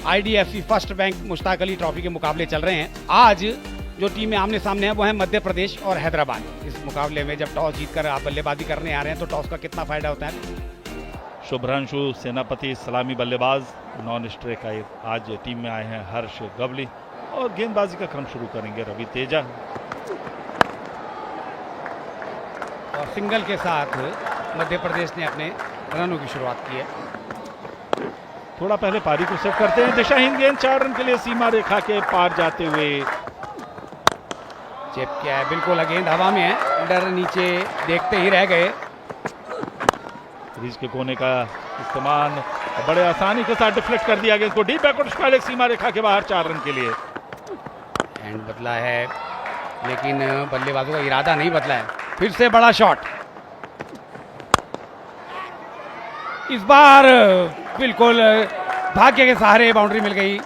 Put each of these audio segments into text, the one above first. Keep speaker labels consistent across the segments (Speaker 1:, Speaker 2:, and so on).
Speaker 1: IDFC first bank Mushtaq Ali trophy के मुकाबले चल रहे हैं। आज जो टीमें आमने सामने हैं वो है मध्य प्रदेश और हैदराबाद। इस मुकाबले में जब टॉस जीतकर आप बल्लेबाजी करने आ रहे हैं तो टॉस का कितना फायदा होता है?
Speaker 2: शुभ्रांशु सेनापति सलामी बल्लेबाज, नॉन स्ट्राइकर आज टीम में आए हैं हर्ष गवली और गेंदबाजी का क्रम शुरू करेंगे रवि तेजा।
Speaker 1: और सिंगल के साथ मध्य प्रदेश ने अपने रनों की शुरुआत की है।
Speaker 2: थोड़ा पहले पारी को सेट करते हैं, दिशाहीन गेंद 4 रन के लिए सीमा रेखा के पार जाते हुए
Speaker 1: चेप किया है, बिल्कुल गेंद हवा में है, फील्डर नीचे देखते ही रह गए।
Speaker 2: क्रीज के कोने का इस्तेमाल बड़े आसानी के साथ डिफ्लेक्ट कर दिया गेंद को डीप बैकवर्ड स्क्वायर सीमा रेखा के बाहर 4 रन के लिए।
Speaker 1: एंड बदला है लेकिन बल्लेबाजों का इरादा नहीं बदला है। फिर से बड़ा शॉट, इस बार बिल्कुल भाग्य के सहारे बाउंड्री मिल गई।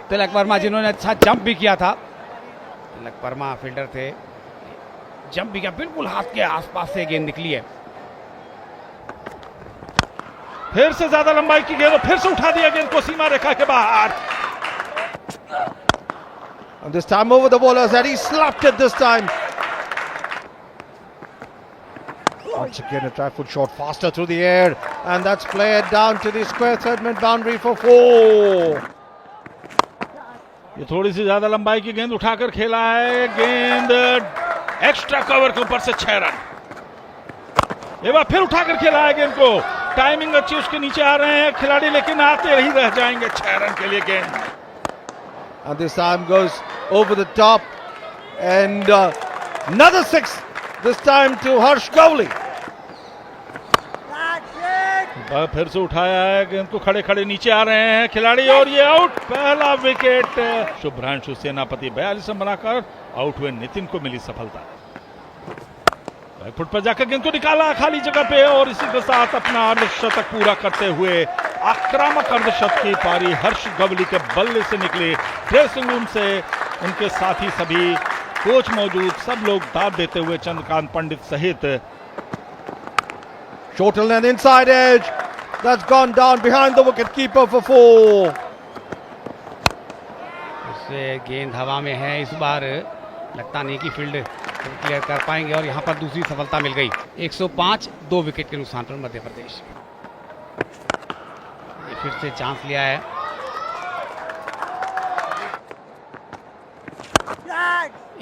Speaker 1: तिलक वर्मा जिन्होंने अच्छा जंप भी किया था, तिलक वर्मा फील्डर थे, जंप भी किया, बिल्कुल हाथ के आसपास से गेंद निकली है।
Speaker 2: फिर से ज्यादा लंबाई की गेंद, फिर से उठा दिया गेंद को सीमा रेखा के बाहर।
Speaker 3: And this time over the bowler, that he slapped it this time. Once again a try-foot shot faster through the air, and that's played down to the square segment boundary for 4.
Speaker 2: ये थोड़ी सी ज्यादा लंबाई की गेंद उठाकर खेला है, गेंद एक्स्ट्रा कवर के ऊपर से 6 रन। एक बार फिर उठाकर खेला है गेंद को, टाइमिंग अच्छी उसके नीचे आ रहे हैं खिलाड़ी लेकिन आते ही रह जाएंगे 6 रन के लिए गेंद।
Speaker 3: And this time goes over the top, and another 6 this time to Harsh Gowli.
Speaker 2: फिर से उठाया है गेंद को, खड़े खड़े नीचे आ रहे हैं खिलाड़ी और ये आउट। पहला विकेट शुभ्रांशु सेनापति 42 रन बनाकर आउट हुए, नितिन को मिली सफलता। बैक फुट पर जाकर गेंद को निकाला खाली जगह पे और इसी के साथ अपना अर्धशतक पूरा करते हुए आक्रामक अर्धशतक की पारी हर्ष गवली के बल्ले से निकली। ड्रेसिंग रूम से उनके साथी सभी कोच मौजूद, सब लोग दाद देते हुए चंद्रकांत पंडित सहित।
Speaker 3: Shorten and inside edge, that's gone down behind the wicket keeper for 4.
Speaker 1: उससे गेंद हवा में है, इस बार लगता नहीं कि फील्ड क्लियर कर पाएंगे और यहाँ पर दूसरी सफलता मिल गई। 105, 2 विकेट के नुकसान पर मध्य प्रदेश। ये फिर से चांस लिया है,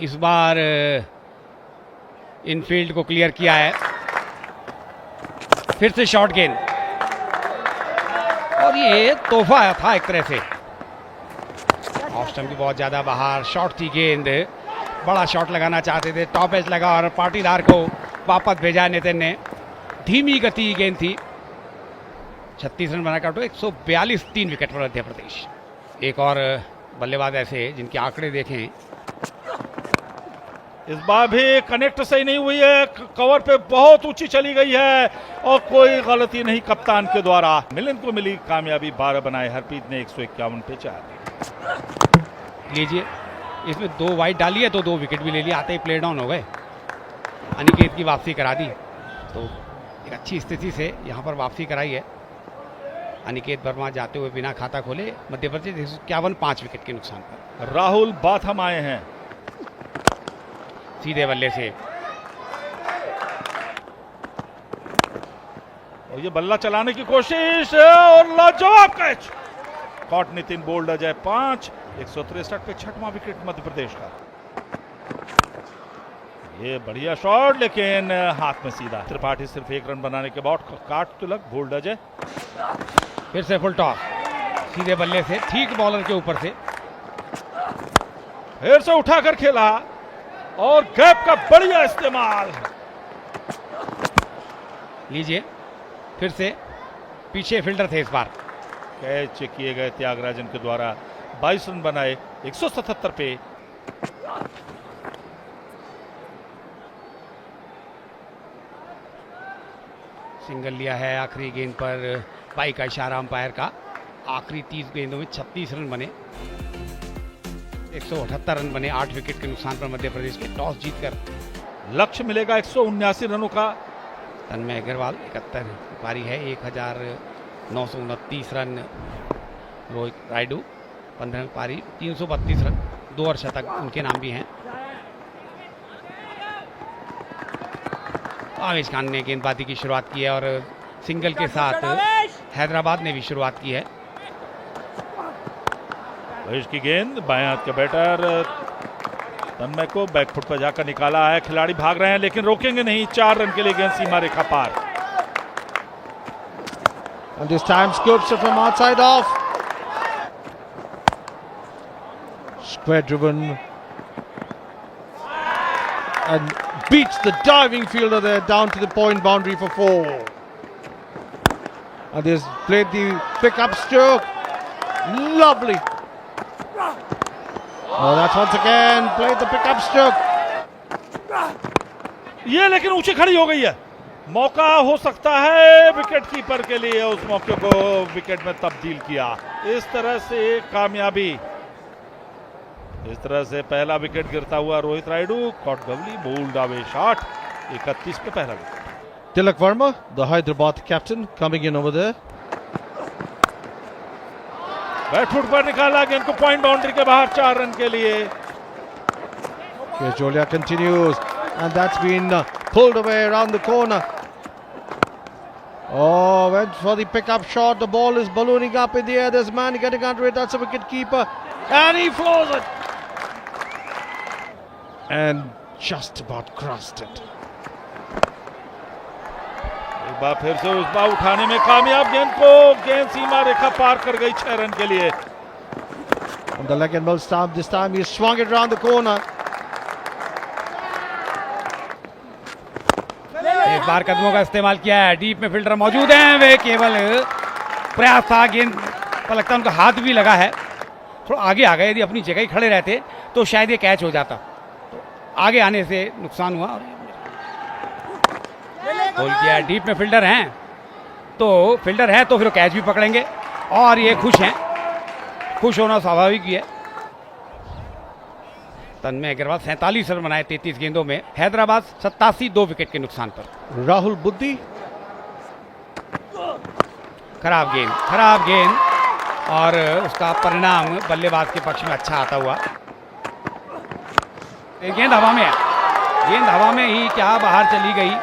Speaker 1: इस बार इनफील्ड को क्लियर किया है। फिर से शॉर्ट गेंद और ये तोहफा था एक तरह से, ऑफ स्टंप की बहुत ज्यादा बाहर, शॉर्ट थी गेंद, बड़ा शॉट लगाना चाहते थे, टॉप एज लगा और पाटीदार को वापस भेजा नितिन ने। धीमी गति गेंद थी, 36 रन बनाकर 142, 3 विकेट पर मध्य प्रदेश। एक और बल्लेबाज ऐसे जिनके आंकड़े देखें,
Speaker 2: इस बार भी कनेक्ट सही नहीं हुई है, कवर पे बहुत ऊंची चली गई है और कोई गलती नहीं कप्तान के द्वारा। मिलन को मिली कामयाबी, 12 बनाए हरप्रीत ने 151 पे 4।
Speaker 1: लीजिए, इसमें 2 वाइड डाली है तो 2 विकेट भी ले लिया, आते ही प्ले डाउन हो गए। अनिकेत की वापसी करा दी, तो एक अच्छी स्थिति से यहाँ पर वापसी कराई है। अनिकेत वर्मा जाते हुए बिना खाता खोले मध्य प्रदेश 151, 5 विकेट के नुकसान पर।
Speaker 2: राहुल बाथम आए हैं
Speaker 1: सीधे बल्ले से
Speaker 2: और ये बल्ला चलाने की कोशिश और लाजवाब catch, caught Nitin, bowled Ajay 5, 163 पे 6वां विकेट मध्य प्रदेश का। ये बढ़िया शॉट लेकिन हाथ में सीधा। त्रिपाठी सिर्फ 1 रन बनाने के बाद काट तिलक, बोल्ड अजय।
Speaker 1: फिर से फुल टॉस, सीधे बल्ले से ठीक बॉलर के ऊपर से,
Speaker 2: फिर से उठाकर खेला और गैप का बढ़िया इस्तेमाल।
Speaker 1: लीजिए, फिर से पीछे फील्डर थे, इस बार
Speaker 2: कैच किए गए त्यागराजन के द्वारा, 22 रन बनाए 177 पे।
Speaker 1: सिंगल लिया है आखिरी गेंद पर, बाई का इशारा अंपायर का। आखिरी 30 गेंदों में 36 रन बने, 178 रन बने, 8 विकेट के नुकसान पर मध्य प्रदेश के। टॉस जीतकर
Speaker 2: लक्ष्य मिलेगा 179 रनों का।
Speaker 1: तन्मय अग्रवाल 71 पारी है, 1929 रन। रोहित रायडू 15 पारी 332 रन, 2 अर्धशतक उनके नाम भी हैं। आवेश खान ने गेंदबाजी की शुरुआत की है और सिंगल के साथ हैदराबाद ने भी शुरुआत की है।
Speaker 2: आवेश की गेंद बाएं हाथ के बैटर तन्मय को बैकफुट पर जाकर निकाला है। खिलाड़ी भाग रहे हैं लेकिन रोकेंगे नहीं। 4 रन के लिए गेंद सीमा रेखा पार।
Speaker 3: And this time scoops it from outside off. Square driven and beats the diving fielder there down to the point boundary for 4. And he's played the pick-up stroke. Lovely. Oh, that's once again played the pick-up stroke.
Speaker 2: ये लेकिन ऊंची खड़ी हो गई है। मौका हो सकता है विकेट कीपर के लिए, उस मौके को विकेट में तब्दील किया। इस तरह से कामयाबी, इस तरह से पहला विकेट गिरता हुआ Rohit Rayudu. Caught Gawli bowled away shot. 31 पे पहला wicket.
Speaker 3: Tilak Verma, the Hyderabad captain, coming in over there.
Speaker 2: Back foot पर निकाला गेंद को पॉइंट बाउंड्री के बाहर। 4 रन के लिए।
Speaker 3: Jolia continues, and that's been pulled away around the corner. Oh, went for the pickup shot. The ball is ballooning up in the air. There's a man getting under it. That's a wicket keeper, and he floors it, and just about crossed it.
Speaker 2: एक बार फिर से उस बार उठाने में कामयाब। गेंद सीमा रेखा पार कर गई। 6 रन के लिए।
Speaker 3: On the leg and mill stump, this time he swung it around the corner.
Speaker 1: इस बार कदमों का इस्तेमाल किया है। डीप में फील्डर मौजूद हैं, वे केवल प्रयास था। गेंद पर लगता है उनका हाथ भी लगा है। थोड़ा आगे आ गए। यदि अपनी जगह ही खड़े रहते तो शायद ये कैच हो जाता। तो आगे आने से नुकसान हुआ। बोल किया। डीप में फील्डर हैं तो फिर वो कैच भी पकड़ेंगे और ये खुश हैं। खुश होना स्वाभाविक ही है। तन्मय अग्रवाल 47 रन बनाए 33 गेंदों में। हैदराबाद 87, 2 विकेट के नुकसान पर।
Speaker 3: Rahul Buddhi.
Speaker 1: खराब गेंद और उसका परिणाम बल्लेबाज के पक्ष में अच्छा आता हुआ। गेंद हवा में है। गेंद हवा में ही क्या बाहर चली गई।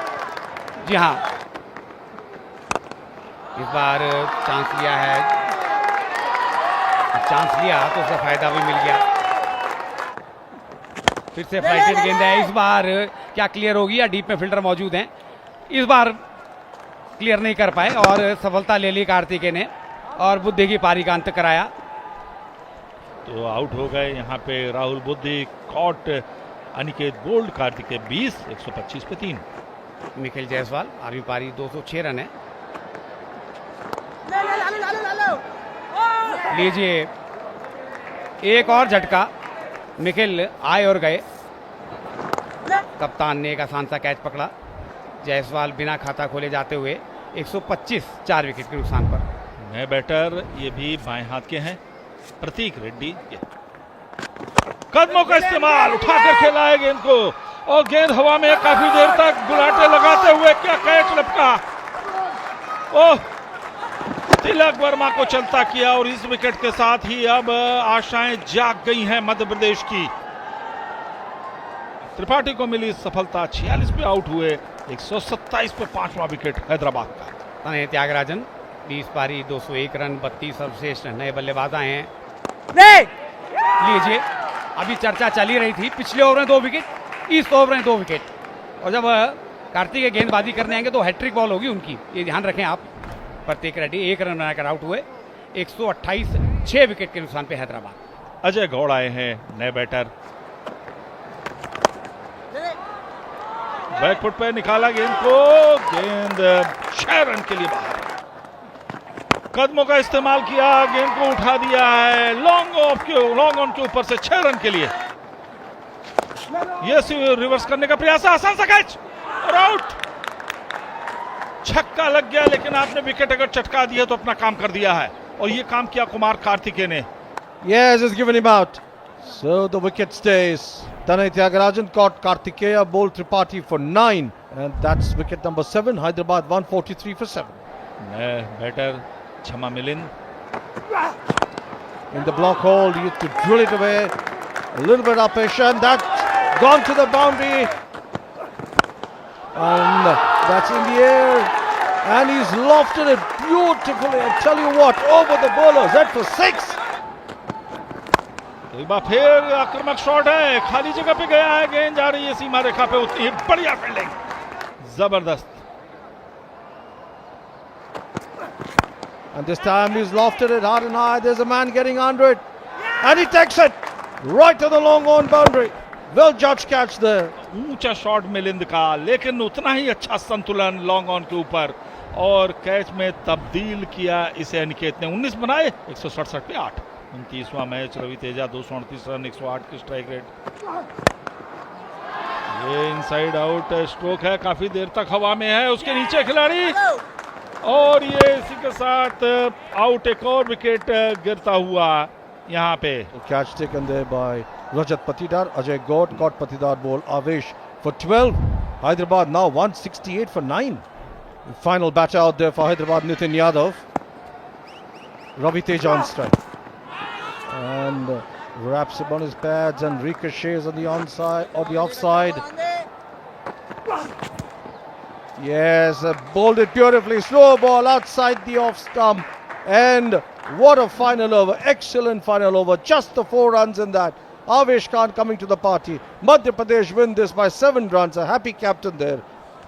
Speaker 1: जी हाँ, इस बार चांस लिया है। चांस लिया तो उसका फायदा भी मिल गया। फिर से फ्लाइटेड गेंद है। इस बार क्या क्लियर होगी या डीप में फील्डर मौजूद हैं। इस बार क्लियर नहीं कर पाए और सफलता ले ली कार्तिकेय ने और बुद्धि की पारी का अंत कराया।
Speaker 2: तो आउट हो गए यहाँ पे राहुल बुद्धि। Cot Aniket bold. कार्तिकेय 20, 125 पे 3।
Speaker 1: मिखेल जायसवाल 8वीं पारी 206 रन है। लीजिए एक और झटका। मिखेल आए और गए। कप्तान ने एक आसान सा कैच पकड़ा। जायसवाल बिना खाता खोले जाते हुए 125, 4 विकेट के नुकसान पर।
Speaker 2: नए बैटर ये भी बाएं हाथ के हैं, प्रतीक रेड्डी। कदमों का इस्तेमाल, उठाकर खेला है गेंद को और गेंद हवा में काफी देर तक गुलाटे लगाते हुए क्या कैच लपका। ओह, तिलक वर्मा को चलता किया और इस विकेट के साथ ही अब आशाएं जाग गई हैं मध्य प्रदेश की। त्रिपाठी को मिली सफलता। 46 पे आउट हुए। 127 पे 5वां विकेट हैदराबाद का।
Speaker 1: तने त्यागराजन 20 पारी 201 रन, 32 सर्वश्रेष्ठ नए बल्लेबाज आए हैं। लीजिए, अभी चर्चा चल ही रही थी। पिछले ओवर में 2 विकेट, इस ओवर में 2 विकेट। और जब कार्तिकेय गेंदबाजी करने आएंगे तो हैट्रिक बॉल होगी उनकी, ये ध्यान रखें आप। प्रतीक रेड्डी 1 रन बनाकर आउट हुए। 128, 6 विकेट के नुकसान पे हैदराबाद।
Speaker 2: अजय गौड़ आए हैं नए बैटर। बैकफुट पे निकाला गेंद को। गेंद 6 रन के लिए बाहर। कदमों का इस्तेमाल किया, गेंद को उठा दिया है लॉन्ग ऑन के ऊपर से। 6 रन के लिए। ये रिवर्स करने का प्रयास है। आसान सा कैच और आउट। छक्का लग गया लेकिन आपने विकेट अगर चटका दिया तो अपना काम कर दिया है और ये काम किया कुमार कार्तिकेय ने।
Speaker 3: Yes, he's given him out. So the wicket stays. Tanay Tyagarajan caught Kartikeya, bowled Tripathi for 9. And that's wicket number 7. Hyderabad 143 for 7.
Speaker 2: Batter क्षमा Milind.
Speaker 3: in the block hold. He used to drill it away. A little bit of patience. That's gone to the boundary. And that's in the air. And he's lofted it beautifully. I tell you what, over the bowlers. That for 6.
Speaker 2: एक बार फिर आक्रामक shot है, खाली जगह पे गया है, गेंद जा रही है सीमा रेखा पे, उतनी ही बढ़िया फील्डिंग, जबरदस्त।
Speaker 3: And this time he's lofted it hard and high. There's a man getting under it. And he takes it right to the long on boundary. Well judged catch there.
Speaker 2: ऊंचा शॉट मिलिंद का, लेकिन उतना ही अच्छा संतुलन long on के ऊपर और catch में तब्दील किया इसे अनिकेत ने। 19 बनाए, 167 पे 8। 29वां मैच, रवि तेजा 238 रन, 108 की स्ट्राइक रेट। ये इनसाइड आउट स्ट्रोक है, काफी देर तक हवा में है, उसके नीचे खिलाड़ी, और ये इसी के साथ आउट। एक और विकेट गिरता हुआ यहाँ पे।
Speaker 3: Catch taken there by Rajat Patidar. Ajay Gautam got Patidar ball. Avesh for 12. Hyderabad now 168 for 9. Final batter out there for Hyderabad, Nitin Yadav. Ravi Teja on strike. And wraps him on his pads and ricochets on the onside or the offside. Yes, bowled it beautifully. Slow ball outside the off stump. And what a final over. Excellent final over. Just the 4 runs in that. Avesh Khan coming to the party. Madhya Pradesh win this by 7 runs. A happy captain there.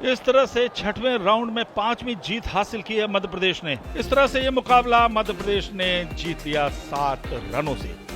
Speaker 2: इस तरह से छठवें round में 5वीं जीत हासिल की है मध्य प्रदेश ने। इस तरह से ये मुकाबला मध्य प्रदेश ने जीत लिया 7 रनों से।